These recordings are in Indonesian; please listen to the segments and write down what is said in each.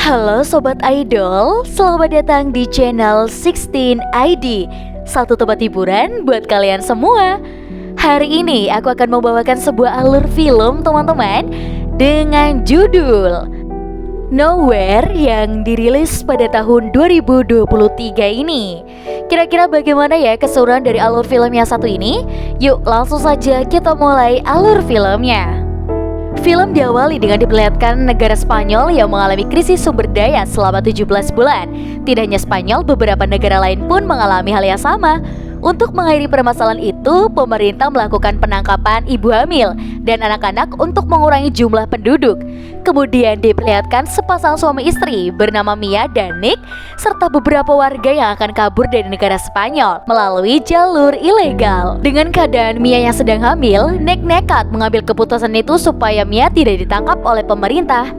Halo Sobat Idol, selamat datang di channel 16 ID, satu tempat hiburan buat kalian semua. Hari ini aku akan membawakan sebuah alur film teman-teman dengan judul Nowhere yang dirilis pada tahun 2023 ini. Kira-kira bagaimana ya keseruan dari alur film yang satu ini? Yuk langsung saja kita mulai alur filmnya. Film diawali dengan diperlihatkan negara Spanyol yang mengalami krisis sumber daya selama 17 bulan. Tidak hanya Spanyol, beberapa negara lain pun mengalami hal yang sama. Untuk mengakhiri permasalahan itu, pemerintah melakukan penangkapan ibu hamil dan anak-anak untuk mengurangi jumlah penduduk. Kemudian diperlihatkan sepasang suami istri bernama Mia dan Nick, serta beberapa warga yang akan kabur dari negara Spanyol melalui jalur ilegal. Dengan keadaan Mia yang sedang hamil, Nick nekat mengambil keputusan itu supaya Mia tidak ditangkap oleh pemerintah.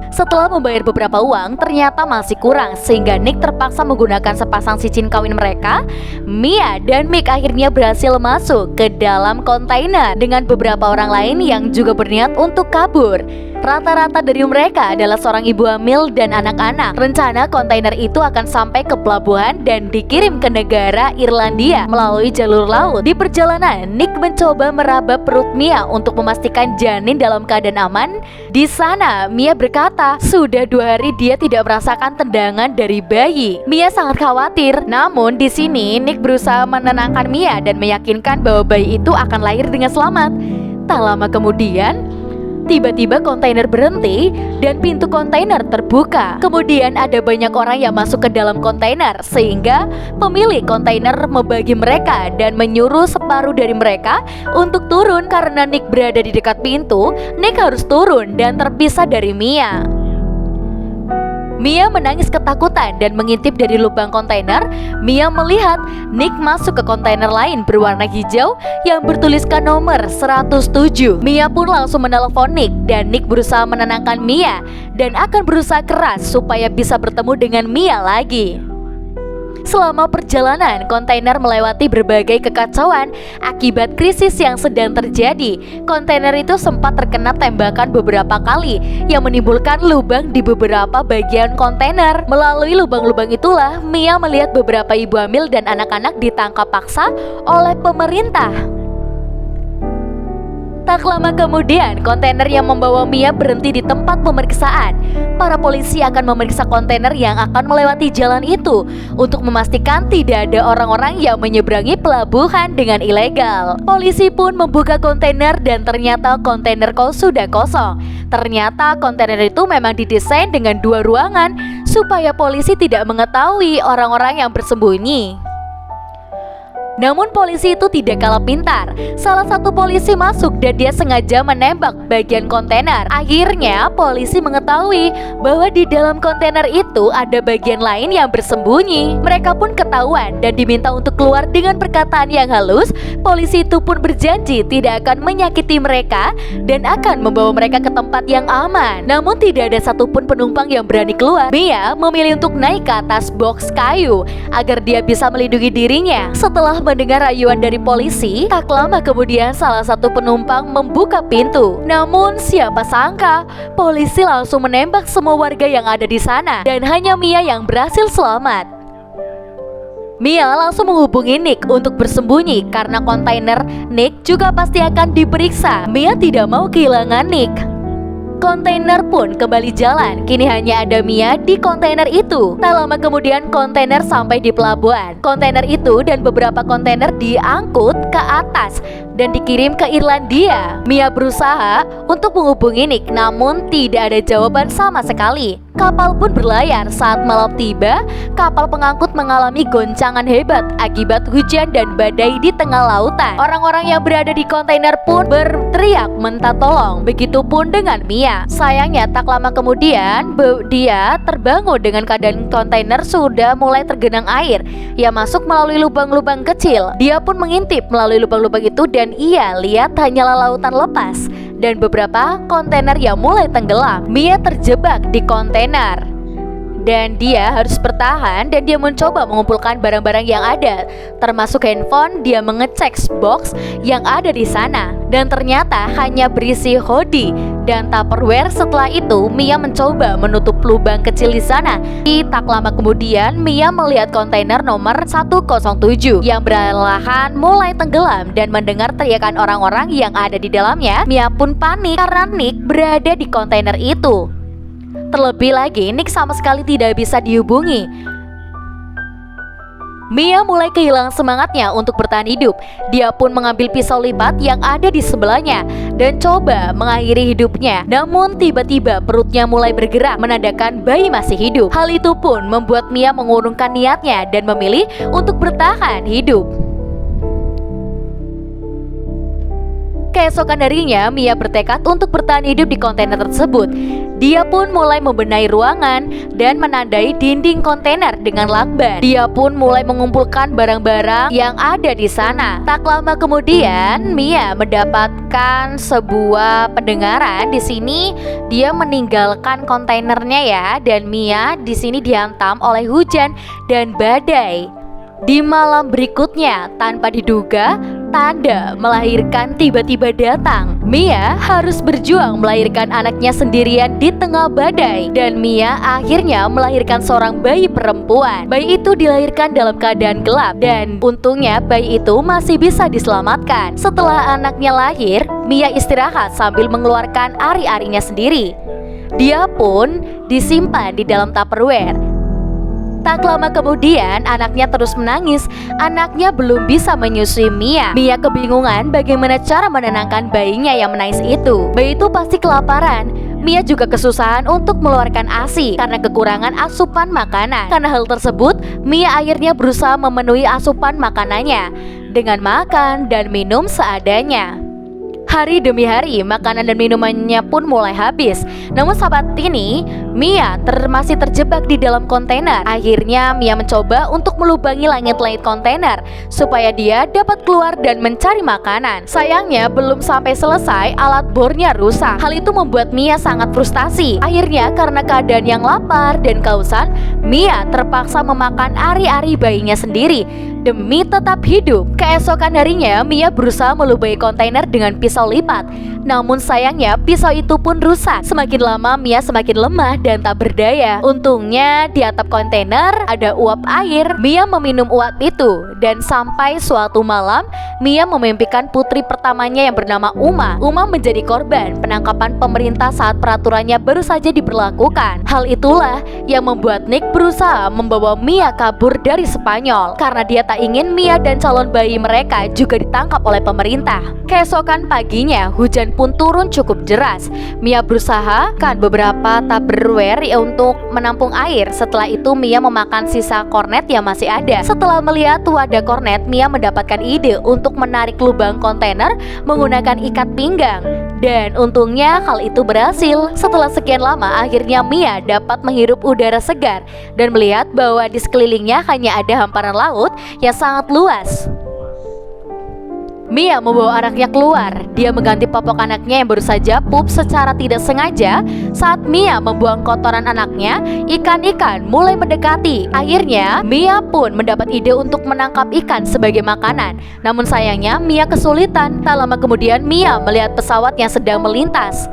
Setelah membayar beberapa uang, ternyata masih kurang sehingga Nick terpaksa menggunakan sepasang cincin kawin mereka. Mia dan Mick akhirnya berhasil masuk ke dalam kontainer dengan beberapa orang lain yang juga berniat untuk kabur. Rata-rata dari mereka adalah seorang ibu hamil dan anak-anak. Rencana kontainer itu akan sampai ke pelabuhan dan dikirim ke negara Irlandia melalui jalur laut. Di perjalanan, Nick mencoba meraba perut Mia untuk memastikan janin dalam keadaan aman. Di sana, Mia berkata, sudah 2 hari dia tidak merasakan tendangan dari bayi. Mia sangat khawatir. Namun di sini, Nick berusaha menenangkan Mia dan meyakinkan bahwa bayi itu akan lahir dengan selamat. Tak lama kemudian, tiba-tiba kontainer berhenti dan pintu kontainer terbuka. Kemudian ada banyak orang yang masuk ke dalam kontainer sehingga pemilik kontainer membagi mereka dan menyuruh separuh dari mereka untuk turun. Karena Nick berada di dekat pintu, Nick harus turun dan terpisah dari Mia. Mia menangis ketakutan dan mengintip dari lubang kontainer. Mia melihat Nick masuk ke kontainer lain berwarna hijau yang bertuliskan nomor 107. Mia pun langsung menelepon Nick dan Nick berusaha menenangkan Mia dan akan berusaha keras supaya bisa bertemu dengan Mia lagi. Selama perjalanan, kontainer melewati berbagai kekacauan akibat krisis yang sedang terjadi. Kontainer itu sempat terkena tembakan beberapa kali yang menimbulkan lubang di beberapa bagian kontainer. Melalui lubang-lubang itulah Mia melihat beberapa ibu hamil dan anak-anak ditangkap paksa oleh pemerintah. Tak lama kemudian, kontainer yang membawa Mia berhenti di tempat pemeriksaan. Para polisi akan memeriksa kontainer yang akan melewati jalan itu untuk memastikan tidak ada orang-orang yang menyeberangi pelabuhan dengan ilegal. Polisi pun membuka kontainer dan ternyata kontainer sudah kosong. Ternyata kontainer itu memang didesain dengan 2 ruangan supaya polisi tidak mengetahui orang-orang yang bersembunyi. Namun polisi itu tidak kalah pintar. Salah satu polisi masuk dan dia sengaja menembak bagian kontainer. Akhirnya polisi mengetahui bahwa di dalam kontainer itu ada bagian lain yang bersembunyi. Mereka pun ketahuan dan diminta untuk keluar dengan perkataan yang halus. Polisi itu pun berjanji tidak akan menyakiti mereka dan akan membawa mereka ke tempat yang aman. Namun tidak ada satupun penumpang yang berani keluar. Mia memilih untuk naik ke atas box kayu agar dia bisa melindungi dirinya. Setelah mendengar rayuan dari polisi, tak lama kemudian salah satu penumpang membuka pintu. Namun siapa sangka, polisi langsung menembak semua warga yang ada di sana dan hanya Mia yang berhasil selamat. Mia langsung menghubungi Nick untuk bersembunyi karena kontainer Nick juga pasti akan diperiksa. Mia tidak mau kehilangan Nick. Kontainer pun kembali jalan. Kini hanya ada Mia di kontainer itu. Tak lama kemudian kontainer sampai di pelabuhan. Kontainer itu dan beberapa kontainer diangkut ke atas dan dikirim ke Irlandia. Mia berusaha untuk menghubungi Nick, namun tidak ada jawaban sama sekali. Kapal pun berlayar. Saat malam tiba, kapal pengangkut mengalami goncangan hebat akibat hujan dan badai di tengah lautan. Orang-orang yang berada di kontainer pun berteriak minta tolong. Begitupun dengan Mia. Sayangnya tak lama kemudian dia terbangun dengan keadaan kontainer sudah mulai tergenang air yang masuk melalui lubang-lubang kecil. Dia pun mengintip melalui lubang-lubang itu dan ia lihat hanyalah lautan lepas dan beberapa kontainer yang mulai tenggelam. Mia terjebak di kontainer. dan dia harus bertahan dan dia mencoba mengumpulkan barang-barang yang ada, termasuk handphone. Dia mengecek box yang ada di sana dan ternyata hanya berisi hoodie dan Tupperware. Setelah itu Mia mencoba menutup lubang kecil di sana. Tak lama kemudian Mia melihat kontainer nomor 107 yang perlahan mulai tenggelam dan mendengar teriakan orang-orang yang ada di dalamnya. Mia pun panik karena Nick berada di kontainer itu. Terlebih lagi, Nick sama sekali tidak bisa dihubungi. Mia mulai kehilangan semangatnya untuk bertahan hidup. Dia pun mengambil pisau lipat yang ada di sebelahnya dan coba mengakhiri hidupnya. Namun tiba-tiba perutnya mulai bergerak, menandakan bayi masih hidup. Hal itu pun membuat Mia mengurungkan niatnya dan memilih untuk bertahan hidup. Keesokan harinya, Mia bertekad untuk bertahan hidup di kontainer tersebut. Dia pun mulai membenahi ruangan dan menandai dinding kontainer dengan lakban. Dia pun mulai mengumpulkan barang-barang yang ada di sana. Tak lama kemudian, Mia mendapatkan sebuah pendengaran. Di sini dia meninggalkan kontainernya ya, dan Mia di sini dihantam oleh hujan dan badai. Di malam berikutnya, tanpa diduga, tanda melahirkan tiba-tiba datang. Mia harus berjuang melahirkan anaknya sendirian di tengah badai, dan Mia akhirnya melahirkan seorang bayi perempuan. Bayi itu dilahirkan dalam keadaan gelap, dan untungnya bayi itu masih bisa diselamatkan. Setelah anaknya lahir, Mia istirahat sambil mengeluarkan ari-arinya sendiri. Dia pun disimpan di dalam Tupperware. Tak lama kemudian, anaknya terus menangis. Anaknya belum bisa menyusui Mia. Mia kebingungan bagaimana cara menenangkan bayinya yang menangis itu. Bayi itu pasti kelaparan. Mia juga kesusahan untuk mengeluarkan ASI karena kekurangan asupan makanan. Karena hal tersebut, Mia akhirnya berusaha memenuhi asupan makanannya dengan makan dan minum seadanya. Hari demi hari, makanan dan minumannya pun mulai habis. Namun saat ini, Mia masih terjebak di dalam kontainer. Akhirnya Mia mencoba untuk melubangi langit-langit kontainer supaya dia dapat keluar dan mencari makanan. Sayangnya belum sampai selesai, alat bornya rusak. Hal itu membuat Mia sangat frustasi. Akhirnya karena keadaan yang lapar dan kehausan, Mia terpaksa memakan ari-ari bayinya sendiri demi tetap hidup. Keesokan harinya, Mia berusaha melubangi kontainer dengan pisau lipat. Namun sayangnya pisau itu pun rusak. Semakin lama Mia semakin lemah dan tak berdaya. Untungnya di atap kontainer ada uap air. Mia meminum uap itu, dan sampai suatu malam Mia memimpikan putri pertamanya yang bernama Uma. Uma menjadi korban penangkapan pemerintah saat peraturannya baru saja diberlakukan. Hal itulah yang membuat Nick berusaha membawa Mia kabur dari Spanyol karena dia tak ingin Mia dan calon bayi mereka juga ditangkap oleh pemerintah. Keesokan paginya, hujan pun turun cukup deras. Mia berusaha beberapa Tupperware untuk menampung air. Setelah itu Mia memakan sisa kornet yang masih ada. Setelah melihat wadah kornet, Mia mendapatkan ide untuk menarik lubang kontainer menggunakan ikat pinggang. Dan untungnya hal itu berhasil. Setelah sekian lama, akhirnya Mia dapat menghirup udara segar dan melihat bahwa di sekelilingnya hanya ada hamparan laut yang sangat luas. Mia membawa anaknya keluar. Dia mengganti popok anaknya yang baru saja pup secara tidak sengaja. Saat Mia membuang kotoran anaknya, ikan-ikan mulai mendekati. Akhirnya Mia pun mendapat ide untuk menangkap ikan sebagai makanan. Namun sayangnya Mia kesulitan. Tak lama kemudian Mia melihat pesawat yang sedang melintas.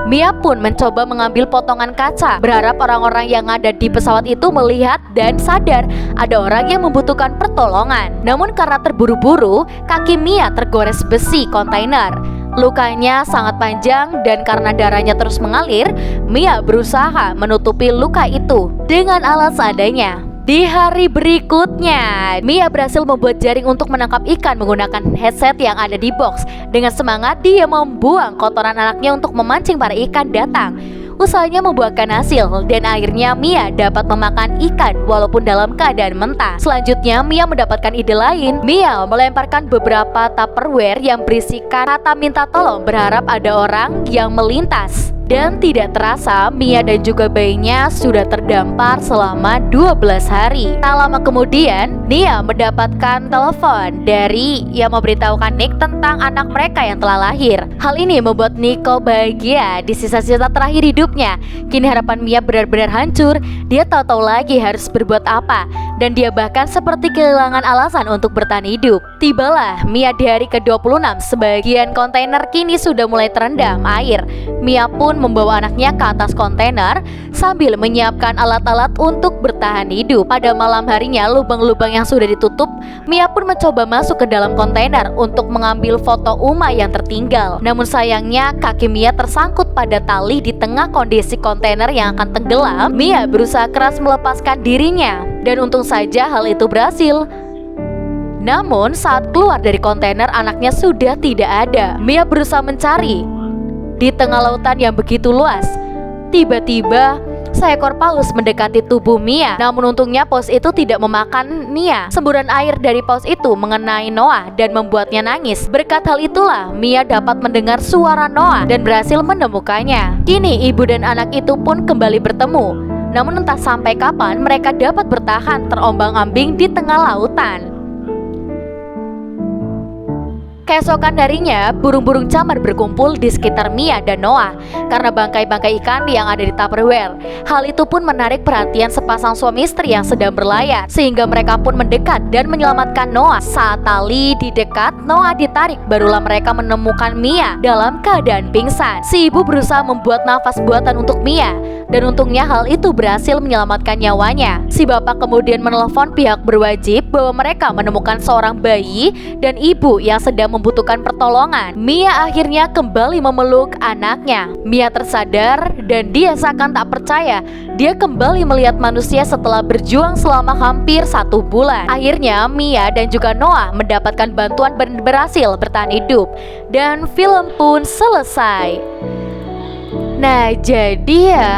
Mia pun mencoba mengambil potongan kaca, berharap orang-orang yang ada di pesawat itu melihat dan sadar ada orang yang membutuhkan pertolongan. Namun karena terburu-buru, kaki Mia tergores besi kontainer. Lukanya sangat panjang dan karena darahnya terus mengalir, Mia berusaha menutupi luka itu dengan alat seadanya. Di hari berikutnya, Mia berhasil membuat jaring untuk menangkap ikan menggunakan headset yang ada di box. Dengan semangat, dia membuang kotoran anaknya untuk memancing para ikan datang. Usahanya membuahkan hasil dan akhirnya Mia dapat memakan ikan walaupun dalam keadaan mentah. Selanjutnya Mia mendapatkan ide lain. Mia melemparkan beberapa Tupperware yang berisikan kata minta tolong, berharap ada orang yang melintas. Dan tidak terasa Mia dan juga bayinya sudah terdampar selama 12 hari. Tak lama kemudian Nia mendapatkan telepon dari yang memberitahukan Nick tentang anak mereka yang telah lahir. Hal ini membuat Nico bahagia di sisa-sisa terakhir hidupnya. Kini harapan Mia benar-benar hancur. Dia tak tahu lagi harus berbuat apa, dan dia bahkan seperti kehilangan alasan untuk bertahan hidup. Tibalah Mia di hari ke-26. Sebagian kontainer kini sudah mulai terendam air. Mia pun membawa anaknya ke atas kontainer sambil menyiapkan alat-alat untuk bertahan hidup. Pada malam harinya, lubang-lubang yang sudah ditutup, Mia pun mencoba masuk ke dalam kontainer untuk mengambil foto Uma yang tertinggal. Namun sayangnya kaki Mia tersangkut pada tali di tengah kondisi kontainer yang akan tenggelam. Mia berusaha keras melepaskan dirinya, dan untung saja hal itu berhasil. Namun saat keluar dari kontainer, anaknya sudah tidak ada. Mia berusaha mencari di tengah lautan yang begitu luas. Tiba-tiba seekor paus mendekati tubuh Mia. Namun untungnya paus itu tidak memakan Mia. Semburan air dari paus itu mengenai Noah dan membuatnya nangis. Berkat hal itulah Mia dapat mendengar suara Noah dan berhasil menemukannya. Kini ibu dan anak itu pun kembali bertemu. Namun entah sampai kapan mereka dapat bertahan terombang-ambing di tengah lautan. Keesokan harinya, burung-burung camar berkumpul di sekitar Mia dan Noah karena bangkai-bangkai ikan yang ada di Tupperware. Hal itu pun menarik perhatian sepasang suami istri yang sedang berlayar, sehingga mereka pun mendekat dan menyelamatkan Noah. Saat tali di dekat Noah ditarik, barulah mereka menemukan Mia dalam keadaan pingsan. Si ibu berusaha membuat nafas buatan untuk Mia, dan untungnya hal itu berhasil menyelamatkan nyawanya. Si bapak kemudian menelepon pihak berwajib bahwa mereka menemukan seorang bayi dan ibu yang sedang membutuhkan pertolongan. Mia akhirnya kembali memeluk anaknya. Mia tersadar dan dia seakan tak percaya. Dia kembali melihat manusia setelah berjuang selama hampir 1 bulan. Akhirnya Mia dan juga Noah mendapatkan bantuan dan berhasil bertahan hidup. Dan film pun selesai. Nah, jadi ya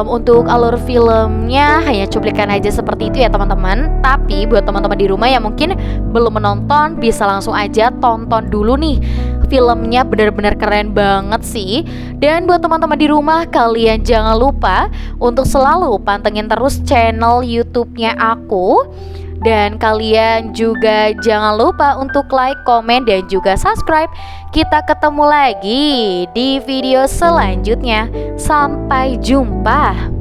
untuk alur filmnya hanya cuplikan aja seperti itu ya teman-teman. Tapi buat teman-teman di rumah yang mungkin belum menonton, bisa langsung aja tonton dulu nih. Filmnya benar-benar keren banget sih. Dan buat teman-teman di rumah, kalian jangan lupa untuk selalu pantengin terus channel YouTube-nya aku. Dan kalian juga jangan lupa untuk like, komen, dan juga subscribe. Kita ketemu lagi di video selanjutnya. Sampai jumpa.